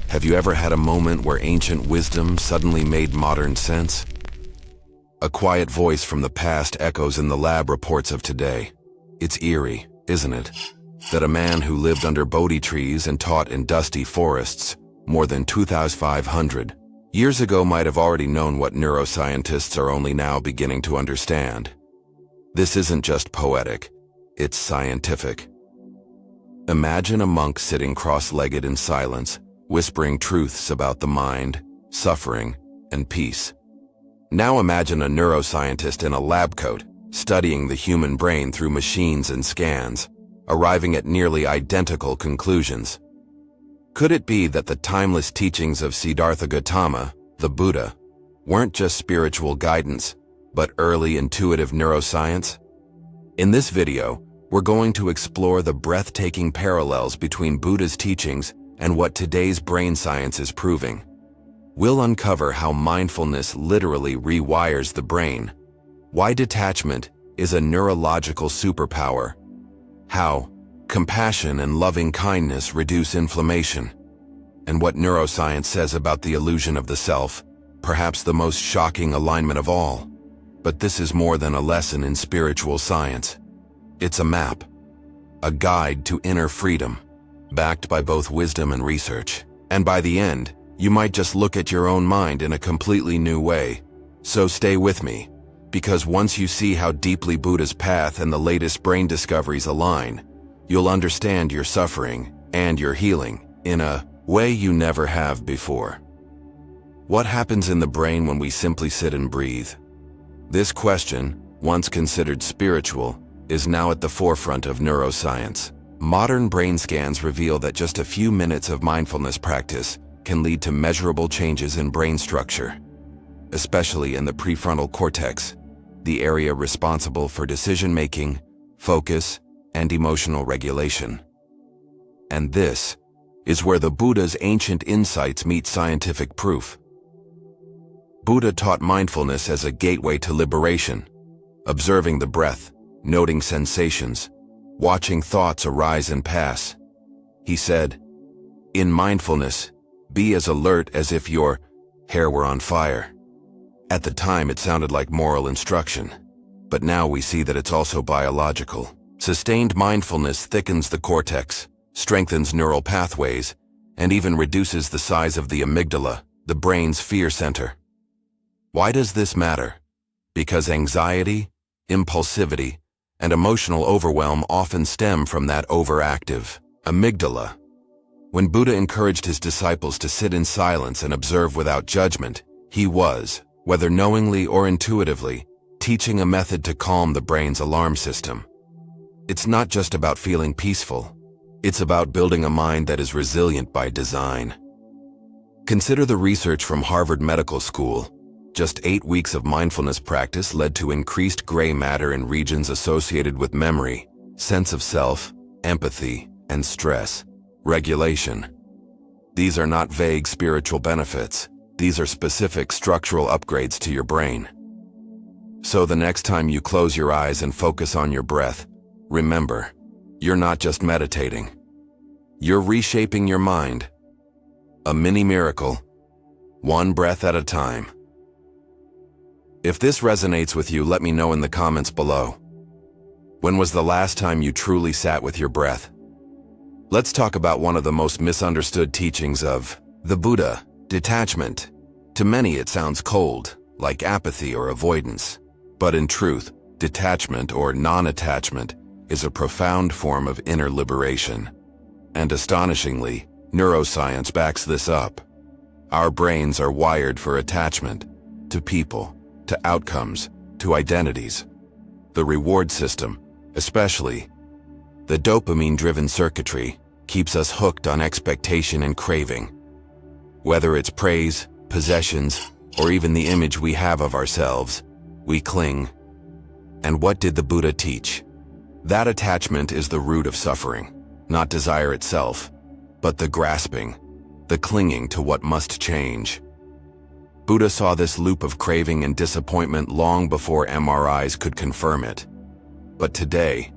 Have you ever had a moment where ancient wisdom suddenly made modern sense? A quiet voice from the past echoes in the lab reports of today. It's eerie, isn't it? That a man who lived under Bodhi trees and taught in dusty forests more than 2,500 years ago might have already known what neuroscientists are only now beginning to understand. This isn't just poetic, it's scientific. Imagine a monk sitting cross-legged in silence, whispering truths about the mind, suffering, and peace. Now imagine a neuroscientist in a lab coat, studying the human brain through machines and scans, arriving at nearly identical conclusions. Could it be that the timeless teachings of Siddhartha Gautama, the Buddha, weren't just spiritual guidance, but early intuitive neuroscience? In this video, we're going to explore the breathtaking parallels between Buddha's teachings and what today's brain science is proving. We'll uncover how mindfulness literally rewires the brain, why detachment is a neurological superpower, how compassion and loving kindness reduce inflammation, and what neuroscience says about the illusion of the self, perhaps the most shocking alignment of all. But this is more than a lesson in spiritual science. It's a map, a guide to inner freedom, backed by both wisdom and research. And by the end, you might just look at your own mind in a completely new way. So stay with me, because once you see how deeply Buddha's path and the latest brain discoveries align, you'll understand your suffering and your healing in a way you never have before. What happens in the brain when we simply sit and breathe? This question, once considered spiritual, is now at the forefront of neuroscience. Modern brain scans reveal that just a few minutes of mindfulness practice can lead to measurable changes in brain structure, especially in the prefrontal cortex, the area responsible for decision-making, focus, and emotional regulation. And this is where the Buddha's ancient insights meet scientific proof. Buddha taught mindfulness as a gateway to liberation, observing the breath, noting sensations, watching thoughts arise and pass. He said, "In mindfulness, be as alert as if your hair were on fire." At the time, it sounded like moral instruction, but now we see that it's also biological. Sustained mindfulness thickens the cortex, strengthens neural pathways, and even reduces the size of the amygdala, the brain's fear center. Why does this matter? Because anxiety, impulsivity, and emotional overwhelm often stem from that overactive amygdala. When Buddha encouraged his disciples to sit in silence and observe without judgment, he was, whether knowingly or intuitively, teaching a method to calm the brain's alarm system. It's not just about feeling peaceful. It's about building a mind that is resilient by design. Consider the research from Harvard Medical School. Just 8 weeks of mindfulness practice led to increased gray matter in regions associated with memory, sense of self, empathy, and stress regulation. These are not vague spiritual benefits. These are specific structural upgrades to your brain. So the next time you close your eyes and focus on your breath, remember, you're not just meditating. You're reshaping your mind. A mini miracle, one breath at a time. If this resonates with you, let me know in the comments below. When was the last time you truly sat with your breath? Let's talk about one of the most misunderstood teachings of the Buddha, detachment. To many it sounds cold, like apathy or avoidance. But in truth, detachment or non-attachment is a profound form of inner liberation. And astonishingly, neuroscience backs this up. Our brains are wired for attachment, to people, to outcomes, to identities. The reward system, especially the dopamine-driven circuitry, keeps us hooked on expectation and craving. Whether it's praise, possessions, or even the image we have of ourselves, we cling. And what did the Buddha teach? That attachment is the root of suffering, not desire itself, but the grasping, the clinging to what must change. Buddha saw this loop of craving and disappointment long before MRIs could confirm it. But today,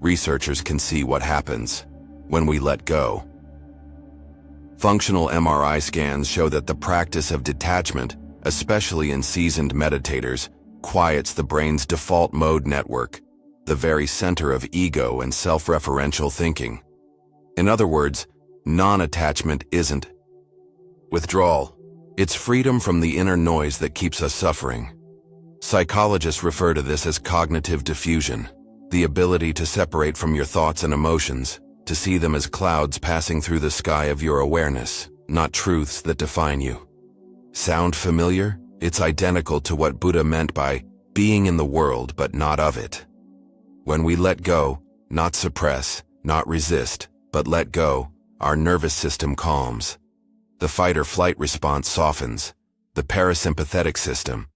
researchers can see what happens when we let go. Functional MRI scans show that the practice of detachment, especially in seasoned meditators, quiets the brain's default mode network, the very center of ego and self-referential thinking. In other words, non-attachment isn't withdrawal. It's freedom from the inner noise that keeps us suffering. Psychologists refer to this as cognitive diffusion, the ability to separate from your thoughts and emotions, to see them as clouds passing through the sky of your awareness, not truths that define you. Sound familiar? It's identical to what Buddha meant by being in the world but not of it. When we let go, not suppress, not resist, but let go, our nervous system calms. The fight-or-flight response softens. The parasympathetic system,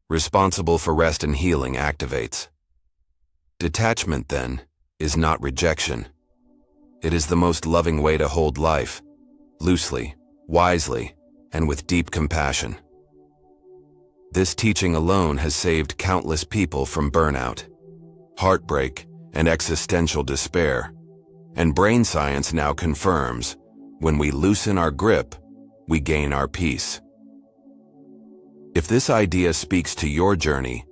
responsible for rest and healing, activates. Detachment, then, is not rejection. It is the most loving way to hold life, loosely, wisely, and with deep compassion. This teaching alone has saved countless people from burnout, heartbreak, and existential despair. And brain science now confirms, when we loosen our grip, we gain our peace. If this idea speaks to your journey,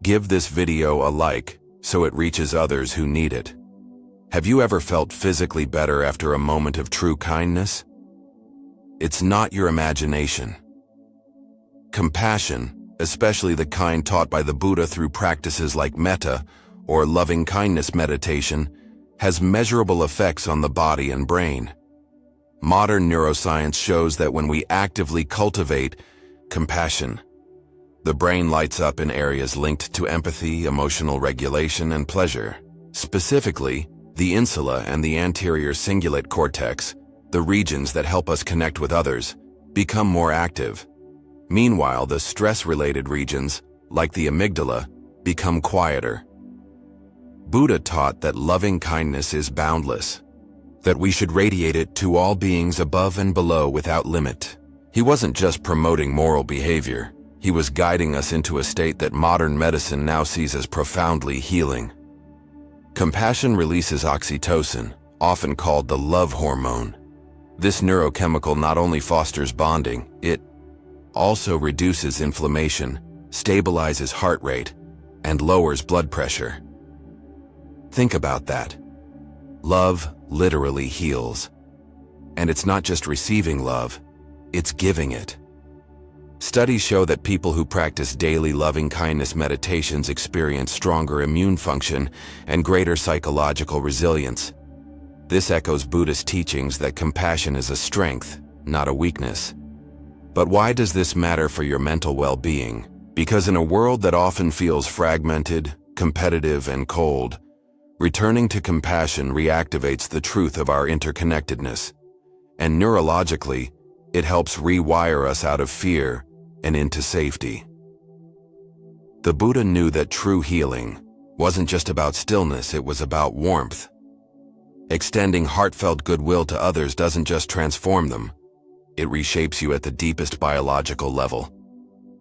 give this video a like so it reaches others who need it. Have you ever felt physically better after a moment of true kindness? It's not your imagination. Compassion, especially the kind taught by the Buddha through practices like metta or loving-kindness meditation, has measurable effects on the body and brain. Modern neuroscience shows that when we actively cultivate compassion, the brain lights up in areas linked to empathy, emotional regulation, and pleasure. Specifically, the insula and the anterior cingulate cortex, the regions that help us connect with others, become more active. Meanwhile, the stress-related regions, like the amygdala, become quieter. Buddha taught that loving kindness is boundless, that we should radiate it to all beings above and below without limit. He wasn't just promoting moral behavior. He was guiding us into a state that modern medicine now sees as profoundly healing. Compassion releases oxytocin, often called the love hormone. This neurochemical not only fosters bonding, it also reduces inflammation, stabilizes heart rate, and lowers blood pressure. Think about that. Love literally heals. And it's not just receiving love, it's giving it. Studies show that people who practice daily loving-kindness meditations experience stronger immune function and greater psychological resilience. This echoes Buddhist teachings that compassion is a strength, not a weakness. But why does this matter for your mental well-being? Because in a world that often feels fragmented, competitive, and cold, returning to compassion reactivates the truth of our interconnectedness. And neurologically, it helps rewire us out of fear and into safety. The Buddha knew that true healing wasn't just about stillness, it was about warmth. Extending heartfelt goodwill to others doesn't just transform them, it reshapes you at the deepest biological level.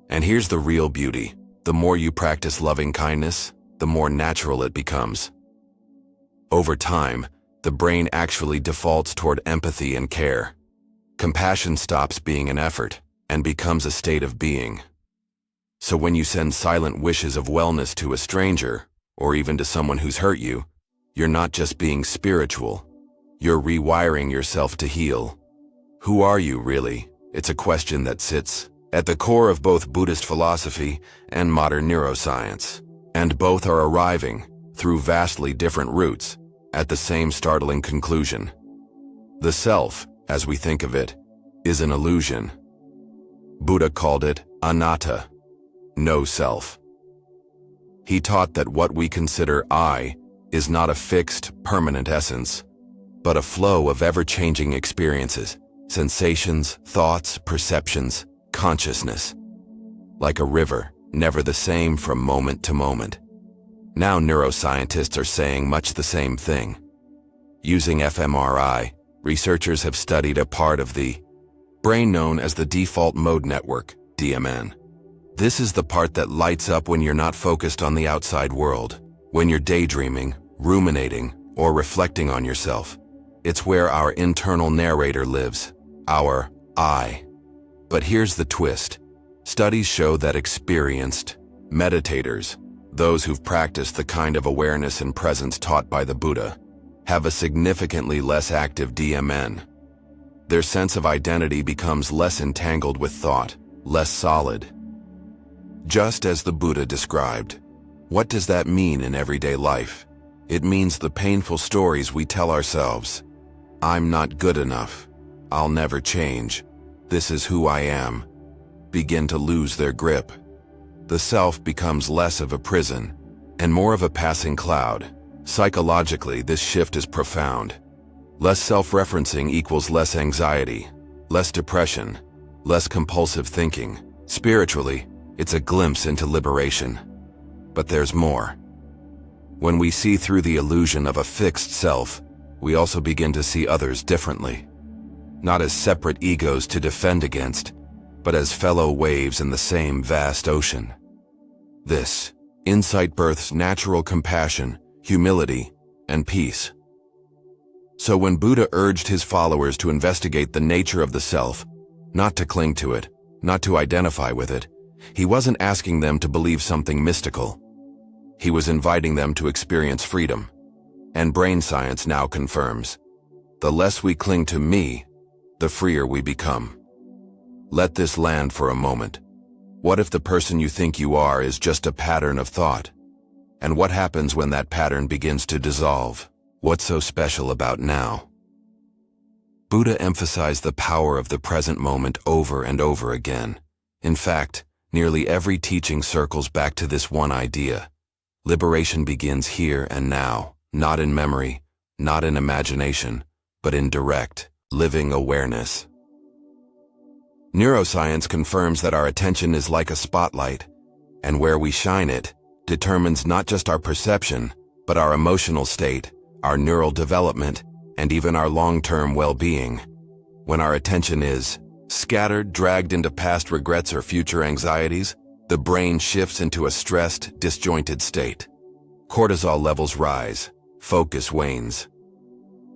And here's the real beauty. The more you practice loving kindness, the more natural it becomes. Over time, the brain actually defaults toward empathy and care. Compassion stops being an effort and becomes a state of being. So when you send silent wishes of wellness to a stranger, or even to someone who's hurt you, you're not just being spiritual, you're rewiring yourself to heal. Who are you really? It's a question that sits at the core of both Buddhist philosophy and modern neuroscience. And both are arriving, through vastly different routes, at the same startling conclusion. The self, as we think of it, is an illusion. Buddha called it anatta, no self. He taught that what we consider I is not a fixed, permanent essence, but a flow of ever-changing experiences, sensations, thoughts, perceptions, consciousness. Like a river, never the same from moment to moment. Now neuroscientists are saying much the same thing. Using fMRI, researchers have studied a part of the brain known as the default mode network, DMN. This is the part that lights up when you're not focused on the outside world, when you're daydreaming, ruminating, or reflecting on yourself. It's where our internal narrator lives, our I. But here's the twist. Studies show that experienced meditators, those who've practiced the kind of awareness and presence taught by the Buddha, have a significantly less active DMN. Their sense of identity becomes less entangled with thought, less solid. Just as the Buddha described. What does that mean in everyday life? It means the painful stories we tell ourselves. I'm not good enough. I'll never change. This is who I am. Begin to lose their grip. The self becomes less of a prison and more of a passing cloud. Psychologically, this shift is profound. Less self-referencing equals less anxiety, less depression, less compulsive thinking. Spiritually, it's a glimpse into liberation. But there's more. When we see through the illusion of a fixed self, we also begin to see others differently. Not as separate egos to defend against, but as fellow waves in the same vast ocean. This insight births natural compassion, humility, and peace. So when Buddha urged his followers to investigate the nature of the self, not to cling to it, not to identify with it, he wasn't asking them to believe something mystical. He was inviting them to experience freedom. And brain science now confirms, the less we cling to me, the freer we become. Let this land for a moment. What if the person you think you are is just a pattern of thought? And what happens when that pattern begins to dissolve? What's so special about now? Buddha emphasized the power of the present moment over and over again. In fact, nearly every teaching circles back to this one idea. Liberation begins here and now, not in memory, not in imagination, but in direct, living awareness. Neuroscience confirms that our attention is like a spotlight, and where we shine it determines not just our perception, but our emotional state, our neural development, and even our long-term well-being. When our attention is scattered, dragged into past regrets or future anxieties, the brain shifts into a stressed, disjointed state. Cortisol levels rise, focus wanes.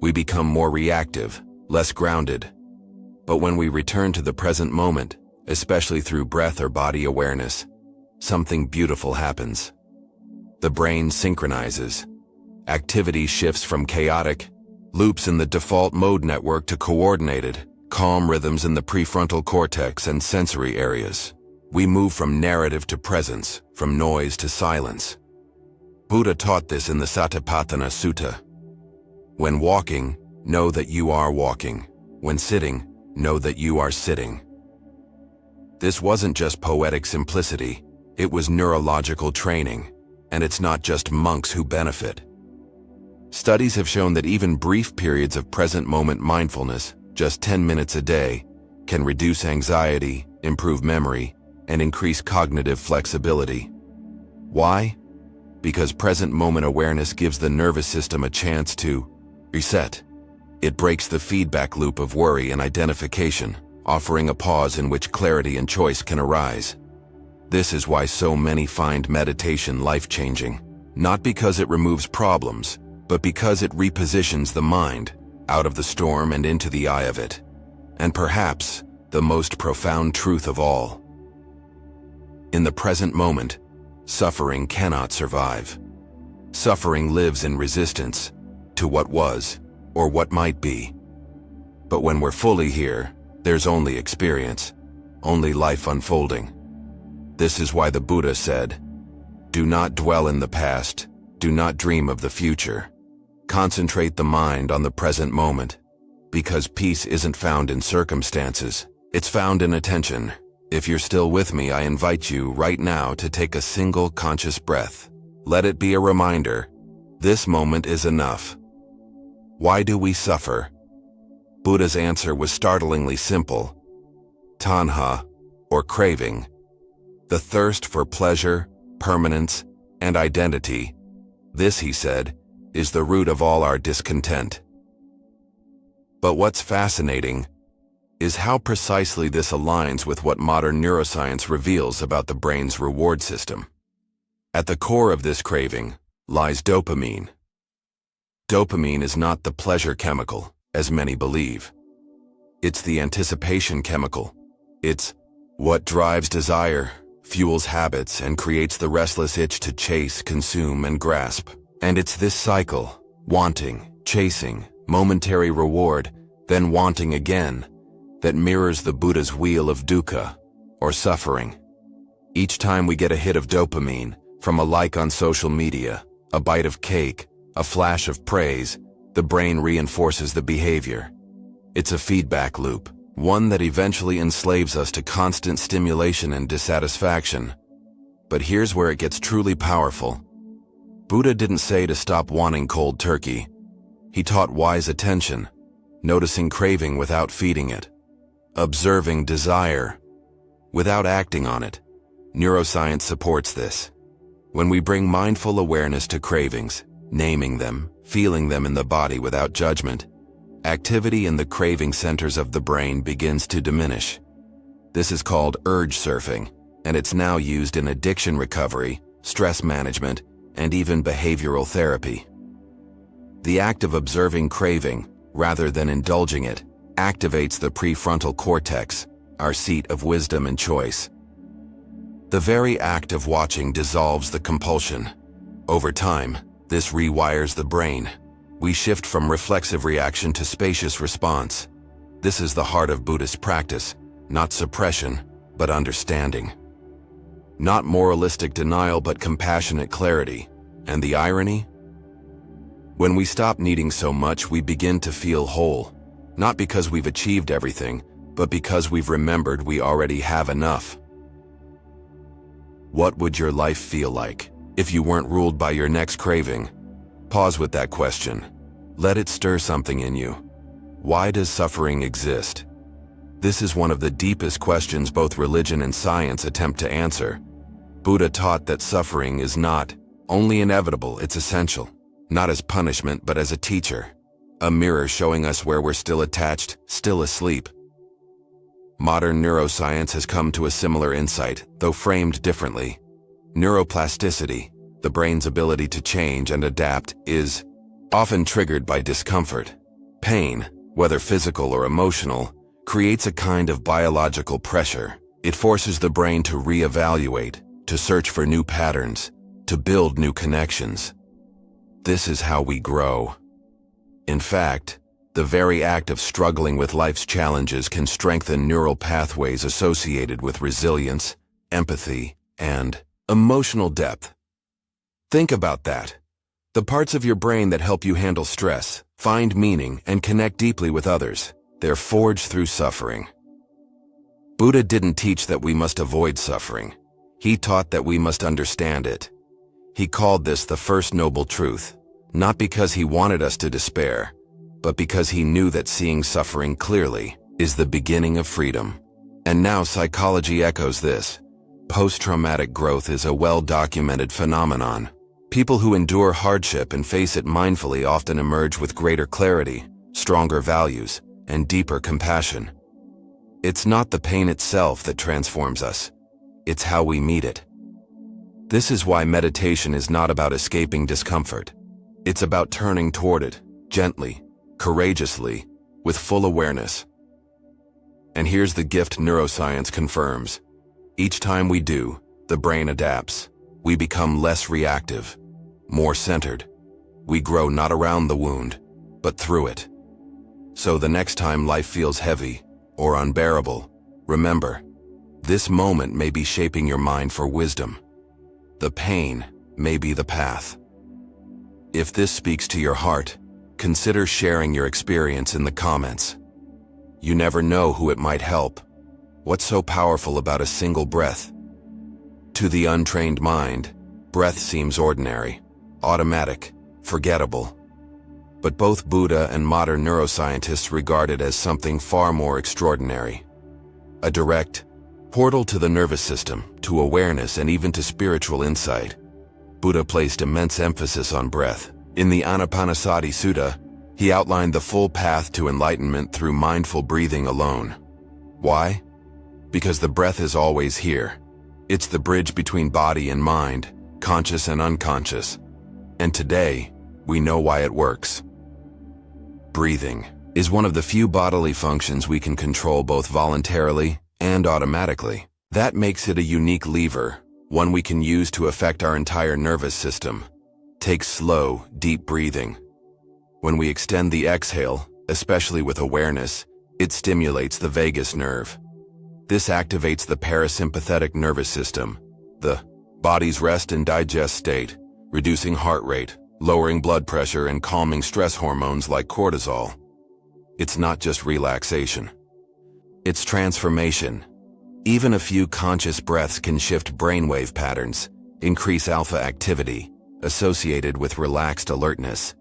We become more reactive, less grounded. But when we return to the present moment, especially through breath or body awareness, something beautiful happens. The brain synchronizes. Activity shifts from chaotic loops in the default mode network to coordinated, calm rhythms in the prefrontal cortex and sensory areas. We move from narrative to presence, from noise to silence. Buddha taught this in the Satipatthana Sutta. When walking, know that you are walking. When sitting, know that you are sitting. This wasn't just poetic simplicity, it was neurological training, and it's not just monks who benefit. Studies have shown that even brief periods of present moment mindfulness, just 10 minutes a day, can reduce anxiety, improve memory, and increase cognitive flexibility. Why? Because present moment awareness gives the nervous system a chance to reset. It breaks the feedback loop of worry and identification, offering a pause in which clarity and choice can arise. This is why so many find meditation life-changing, not because it removes problems, but because it repositions the mind out of the storm and into the eye of it. And perhaps the most profound truth of all. In the present moment, suffering cannot survive. Suffering lives in resistance to what was or what might be. But when we're fully here, there's only experience, only life unfolding. This is why the Buddha said, "Do not dwell in the past, do not dream of the future. Concentrate the mind on the present moment, because peace isn't found in circumstances, it's found in attention." If you're still with me, I invite you right now to take a single conscious breath. Let it be a reminder, this moment is enough. Why do we suffer? Buddha's answer was startlingly simple. Tanha, or craving. The thirst for pleasure, permanence, and identity. This, he said, is the root of all our discontent. But what's fascinating is how precisely this aligns with what modern neuroscience reveals about the brain's reward system. At the core of this craving lies dopamine. Dopamine is not the pleasure chemical, as many believe. It's the anticipation chemical. It's what drives desire, fuels habits, and creates the restless itch to chase, consume, and grasp. And it's this cycle, wanting, chasing, momentary reward, then wanting again, that mirrors the Buddha's wheel of dukkha, or suffering. Each time we get a hit of dopamine, from a like on social media, a bite of cake, a flash of praise, the brain reinforces the behavior. It's a feedback loop, one that eventually enslaves us to constant stimulation and dissatisfaction. But here's where it gets truly powerful. Buddha didn't say to stop wanting cold turkey. He taught wise attention, noticing craving without feeding it, observing desire without acting on it. Neuroscience supports this. When we bring mindful awareness to cravings, naming them, feeling them in the body without judgment, activity in the craving centers of the brain begins to diminish. This is called urge surfing, and it's now used in addiction recovery, stress management, and even behavioral therapy. The act of observing craving, rather than indulging it, activates the prefrontal cortex, our seat of wisdom and choice. The very act of watching dissolves the compulsion. Over time, this rewires the brain. We shift from reflexive reaction to spacious response. This is the heart of Buddhist practice, not suppression, but understanding. Not moralistic denial, but compassionate clarity. And the irony? When we stop needing so much, we begin to feel whole. Not because we've achieved everything, but because we've remembered we already have enough. What would your life feel like if you weren't ruled by your next craving? Pause with that question. Let it stir something in you. Why does suffering exist? This is one of the deepest questions both religion and science attempt to answer. Buddha taught that suffering is not only inevitable, it's essential. Not as punishment, but as a teacher. A mirror showing us where we're still attached, still asleep. Modern neuroscience has come to a similar insight, though framed differently. Neuroplasticity, the brain's ability to change and adapt, is often triggered by discomfort. Pain, whether physical or emotional, creates a kind of biological pressure. It forces the brain to reevaluate, to search for new patterns, to build new connections. This is how we grow. In fact, the very act of struggling with life's challenges can strengthen neural pathways associated with resilience, empathy, and emotional depth. Think about that. The parts of your brain that help you handle stress, find meaning, and connect deeply with others, they're forged through suffering. Buddha didn't teach that we must avoid suffering. He taught that we must understand it. He called this the first noble truth, not because he wanted us to despair, but because he knew that seeing suffering clearly is the beginning of freedom. And now psychology echoes this. Post-traumatic growth is a well-documented phenomenon. People who endure hardship and face it mindfully often emerge with greater clarity, stronger values, and deeper compassion. It's not the pain itself that transforms us. It's how we meet it. This is why meditation is not about escaping discomfort. It's about turning toward it, gently, courageously, with full awareness. And here's the gift neuroscience confirms. Each time we do, the brain adapts. We become less reactive, more centered. We grow not around the wound, but through it. So the next time life feels heavy or unbearable, remember, this moment may be shaping your mind for wisdom. The pain may be the path. If this speaks to your heart, consider sharing your experience in the comments. You never know who it might help. What's so powerful about a single breath? To the untrained mind, breath seems ordinary, automatic, forgettable. But both Buddha and modern neuroscientists regard it as something far more extraordinary. A direct portal to the nervous system, to awareness, and even to spiritual insight. Buddha placed immense emphasis on breath. In the Anapanasati Sutta, he outlined the full path to enlightenment through mindful breathing alone. Why? Because the breath is always here. It's the bridge between body and mind, conscious and unconscious. And today, we know why it works. Breathing. is one of the few bodily functions we can control both voluntarily and automatically. That makes it a unique lever, one we can use to affect our entire nervous system. Take slow, deep breathing. When we extend the exhale, especially with awareness, it stimulates the vagus nerve. This activates the parasympathetic nervous system, the body's rest and digest state, reducing heart rate, lowering blood pressure, and calming stress hormones like cortisol. It's not just relaxation. It's transformation. Even a few conscious breaths can shift brainwave patterns, increase alpha activity, associated with relaxed alertness,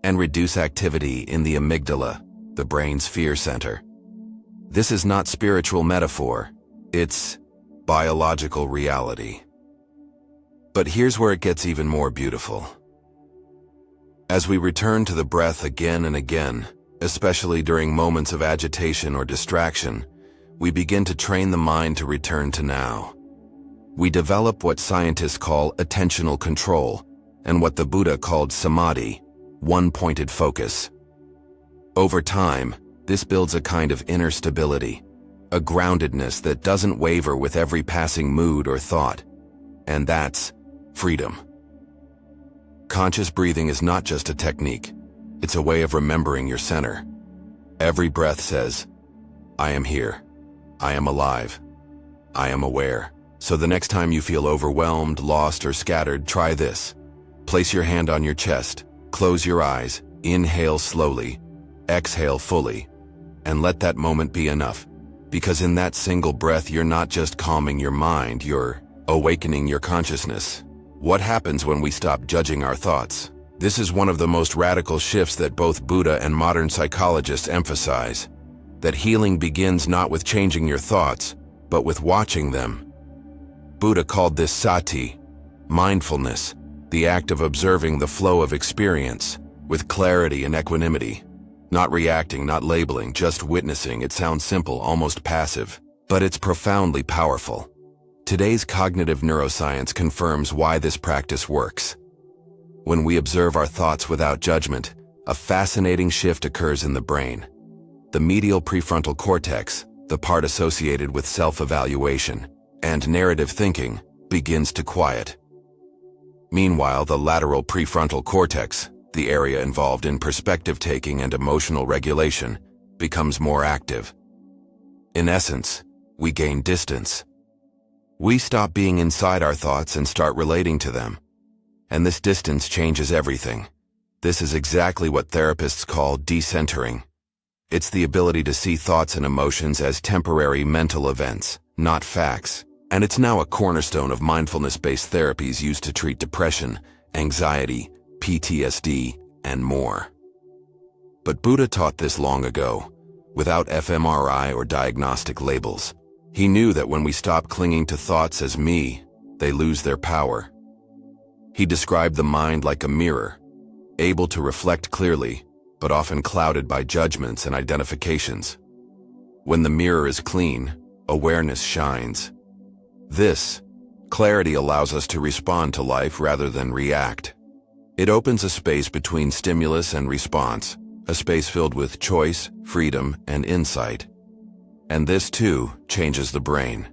and reduce activity in the amygdala, the brain's fear center. This is not spiritual metaphor, it's biological reality. But here's where it gets even more beautiful. As we return to the breath again and again, especially during moments of agitation or distraction, we begin to train the mind to return to now. We develop what scientists call attentional control, and what the Buddha called samadhi, one-pointed focus. Over time, this builds a kind of inner stability, a groundedness that doesn't waver with every passing mood or thought. And that's freedom. Conscious breathing is not just a technique, it's a way of remembering your center. Every breath says, I am here, I am alive, I am aware. So the next time you feel overwhelmed, lost, or scattered, try this. Place your hand on your chest, close your eyes, inhale slowly, exhale fully, and let that moment be enough. Because in that single breath, you're not just calming your mind, you're awakening your consciousness. What happens when we stop judging our thoughts? This is one of the most radical shifts that both Buddha and modern psychologists emphasize. That healing begins not with changing your thoughts, but with watching them. Buddha called this sati, mindfulness, the act of observing the flow of experience, with clarity and equanimity. Not reacting, not labeling, just witnessing. It sounds simple, almost passive, but it's profoundly powerful. Today's cognitive neuroscience confirms why this practice works. When we observe our thoughts without judgment, a fascinating shift occurs in the brain. The medial prefrontal cortex, the part associated with self-evaluation and narrative thinking, begins to quiet. Meanwhile, the lateral prefrontal cortex, the area involved in perspective-taking and emotional regulation, becomes more active. In essence, we gain distance. We stop being inside our thoughts and start relating to them. And this distance changes everything. This is exactly what therapists call decentering. It's the ability to see thoughts and emotions as temporary mental events, not facts. And it's now a cornerstone of mindfulness-based therapies used to treat depression, anxiety, PTSD, and more. But Buddha taught this long ago, without fMRI or diagnostic labels. He knew that when we stop clinging to thoughts as me, they lose their power. He described the mind like a mirror, able to reflect clearly, but often clouded by judgments and identifications. When the mirror is clean, awareness shines. This clarity allows us to respond to life rather than react. It opens a space between stimulus and response, a space filled with choice, freedom, and insight. And this, too, changes the brain.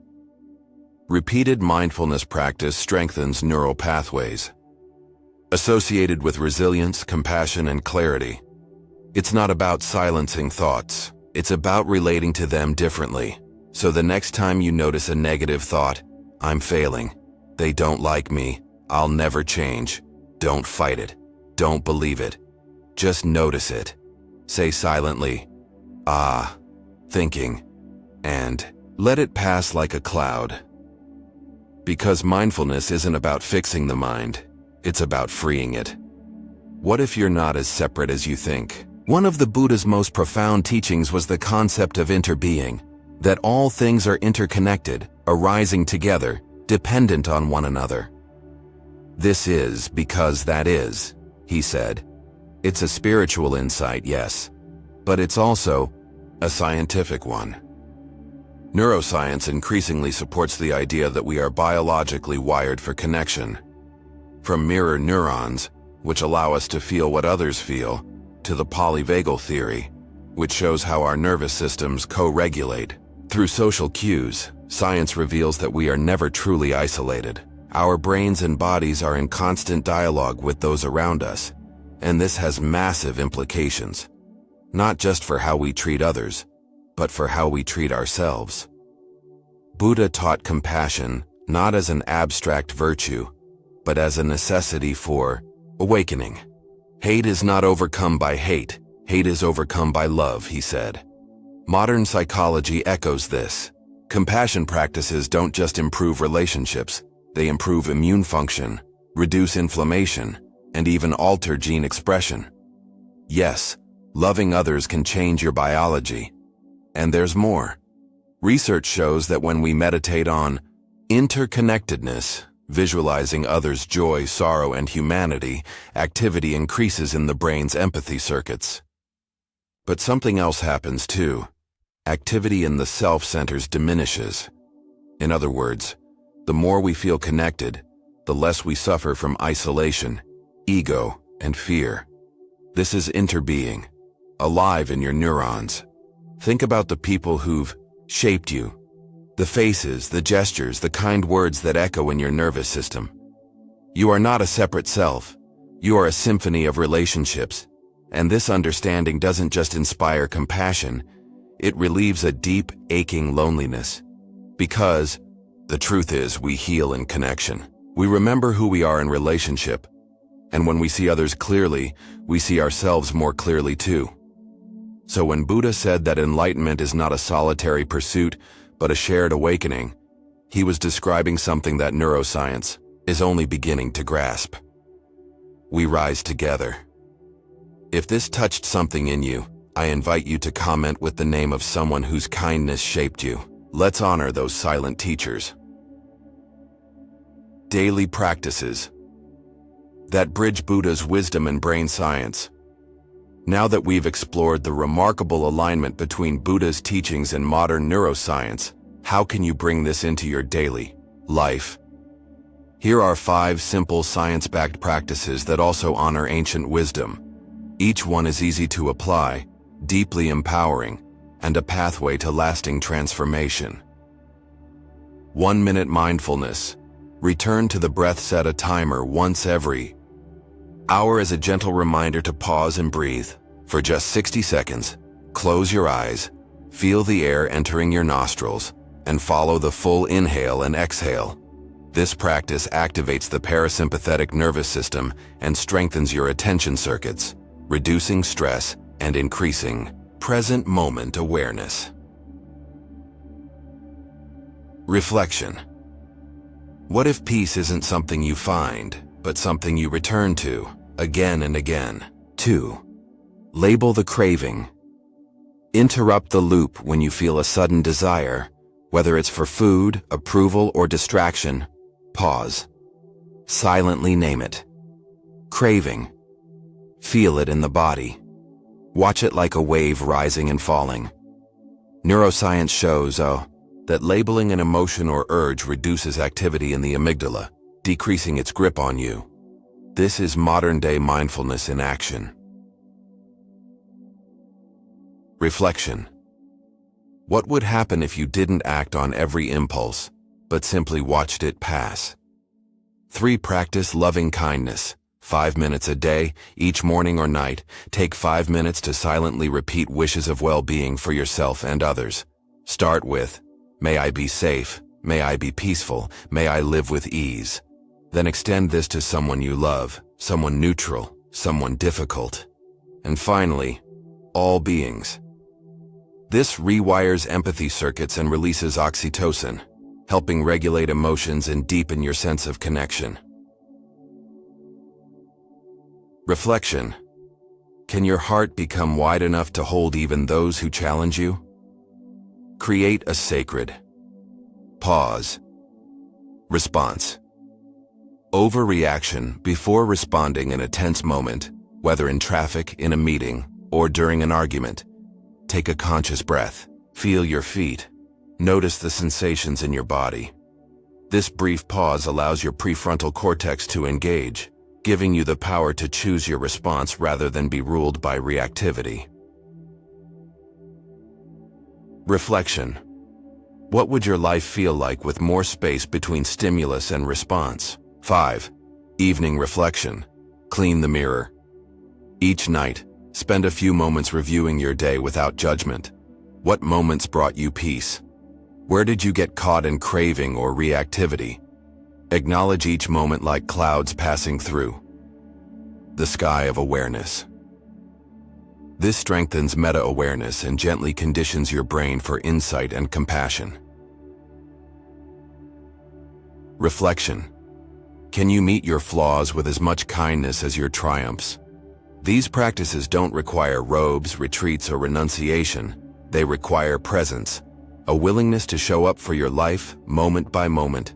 Repeated mindfulness practice strengthens neural pathways associated with resilience, compassion, and clarity. It's not about silencing thoughts. It's about relating to them differently. So the next time you notice a negative thought, I'm failing, they don't like me, I'll never change, don't fight it. Don't believe it. Just notice it. Say silently, ah, thinking, and let it pass like a cloud. Because mindfulness isn't about fixing the mind, it's about freeing it. What if you're not as separate as you think? One of the Buddha's most profound teachings was the concept of interbeing, that all things are interconnected, arising together, dependent on one another. This is because that is, he said. It's a spiritual insight, yes, but it's also a scientific one. Neuroscience increasingly supports the idea that we are biologically wired for connection. From mirror neurons, which allow us to feel what others feel, to the polyvagal theory, which shows how our nervous systems co-regulate. Through social cues, science reveals that we are never truly isolated. Our brains and bodies are in constant dialogue with those around us, and this has massive implications, not just for how we treat others, but for how we treat ourselves. Buddha taught compassion not as an abstract virtue, but as a necessity for awakening. Hate is not overcome by hate. Hate is overcome by love, he said. Modern psychology echoes this. Compassion practices don't just improve relationships, they improve immune function, reduce inflammation, and even alter gene expression. Yes, loving others can change your biology. And there's more. Research shows that when we meditate on interconnectedness, visualizing others' joy, sorrow, and humanity, activity increases in the brain's empathy circuits. But something else happens too. Activity in the self centers diminishes. In other words, the more we feel connected, the less we suffer from isolation, ego, and fear. This is interbeing, alive in your neurons. Think about the people who've shaped you. The faces, the gestures, the kind words that echo in your nervous system. You are not a separate self. You are a symphony of relationships. And this understanding doesn't just inspire compassion, it relieves a deep, aching loneliness. Because the truth is, we heal in connection. We remember who we are in relationship. And when we see others clearly, we see ourselves more clearly too. So when Buddha said that enlightenment is not a solitary pursuit, but a shared awakening, he was describing something that neuroscience is only beginning to grasp. We rise together. If this touched something in you, I invite you to comment with the name of someone whose kindness shaped you. Let's honor those silent teachers. Daily practices that bridge Buddha's wisdom and brain science. Now that we've explored the remarkable alignment between Buddha's teachings and modern neuroscience, how can you bring this into your daily life? Here are 5 simple science-backed practices that also honor ancient wisdom. Each one is easy to apply, deeply empowering, and a pathway to lasting transformation. 1-minute mindfulness. Return to the breath. Set a timer once every hour as a gentle reminder to pause and breathe. For just 60 seconds, close your eyes, feel the air entering your nostrils, and follow the full inhale and exhale. This practice activates the parasympathetic nervous system and strengthens your attention circuits, reducing stress and increasing present moment awareness. Reflection. What if peace isn't something you find, but something you return to again and again? 2. Label the craving. Interrupt the loop when you feel a sudden desire, whether it's for food, approval, or distraction. Pause. Silently name it. Craving. Feel it in the body. Watch it like a wave rising and falling. Neuroscience shows, that labeling an emotion or urge reduces activity in the amygdala, decreasing its grip on you. This is modern-day mindfulness in action. Reflection. What would happen if you didn't act on every impulse, but simply watched it pass? 3. Practice loving kindness. 5 minutes a day, each morning or night. Take 5 minutes to silently repeat wishes of well-being for yourself and others. Start with, may I be safe, may I be peaceful, may I live with ease. Then extend this to someone you love, someone neutral, someone difficult. And finally, all beings. This rewires empathy circuits and releases oxytocin, helping regulate emotions and deepen your sense of connection. Reflection. Can your heart become wide enough to hold even those who challenge you? Create a sacred pause. Response. Overreaction. Before responding in a tense moment, whether in traffic, in a meeting, or during an argument, take a conscious breath. Feel your feet. Notice the sensations in your body. This brief pause allows your prefrontal cortex to engage, giving you the power to choose your response rather than be ruled by reactivity. Reflection. What would your life feel like with more space between stimulus and response? 5. Evening reflection. Clean the mirror. Each night, spend a few moments reviewing your day without judgment. What moments brought you peace? Where did you get caught in craving or reactivity? Acknowledge each moment like clouds passing through the sky of awareness. This strengthens meta-awareness and gently conditions your brain for insight and compassion. Reflection. Can you meet your flaws with as much kindness as your triumphs? These practices don't require robes, retreats, or renunciation. They require presence, a willingness to show up for your life, moment by moment.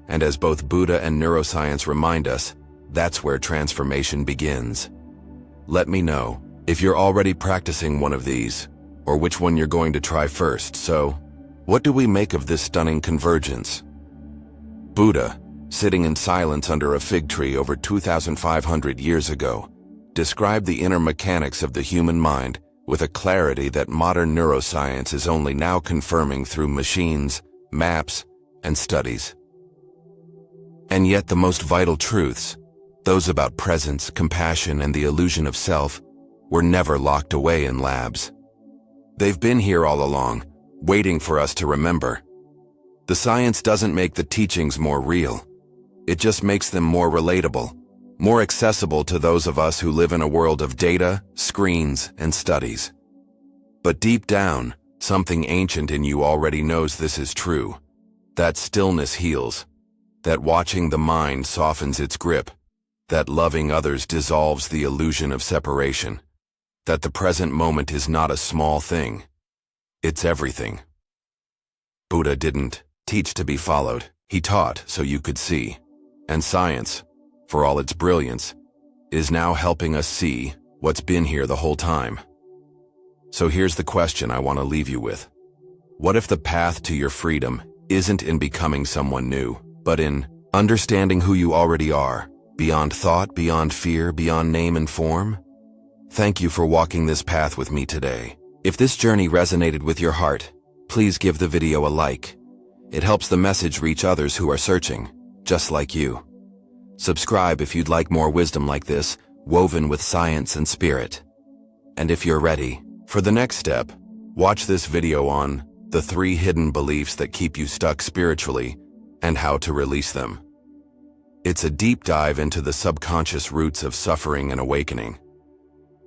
And as both Buddha and neuroscience remind us, that's where transformation begins. Let me know if you're already practicing one of these, or which one you're going to try first. So, what do we make of this stunning convergence? Buddha, sitting in silence under a fig tree over 2,500 years ago, described the inner mechanics of the human mind with a clarity that modern neuroscience is only now confirming through machines, maps, and studies. And yet the most vital truths, those about presence, compassion, and the illusion of self, were never locked away in labs. They've been here all along, waiting for us to remember. The science doesn't make the teachings more real. It just makes them more relatable, more accessible to those of us who live in a world of data, screens, and studies. But deep down, something ancient in you already knows this is true. That stillness heals. That watching the mind softens its grip. That loving others dissolves the illusion of separation. That the present moment is not a small thing. It's everything. Buddha didn't teach to be followed. He taught so you could see. And science, for all its brilliance, is now helping us see what's been here the whole time. So here's the question I want to leave you with. What if the path to your freedom isn't in becoming someone new, but in understanding who you already are, beyond thought, beyond fear, beyond name and form? Thank you for walking this path with me today. If this journey resonated with your heart, please give the video a like. It helps the message reach others who are searching, just like you. Subscribe if you'd like more wisdom like this, woven with science and spirit. And if you're ready for the next step, watch this video on the 3 hidden beliefs that keep you stuck spiritually and how to release them. It's a deep dive into the subconscious roots of suffering and awakening.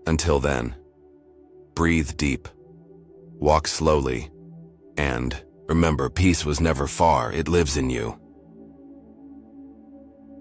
Until then, breathe deep, walk slowly, and remember, peace was never far, it lives in you.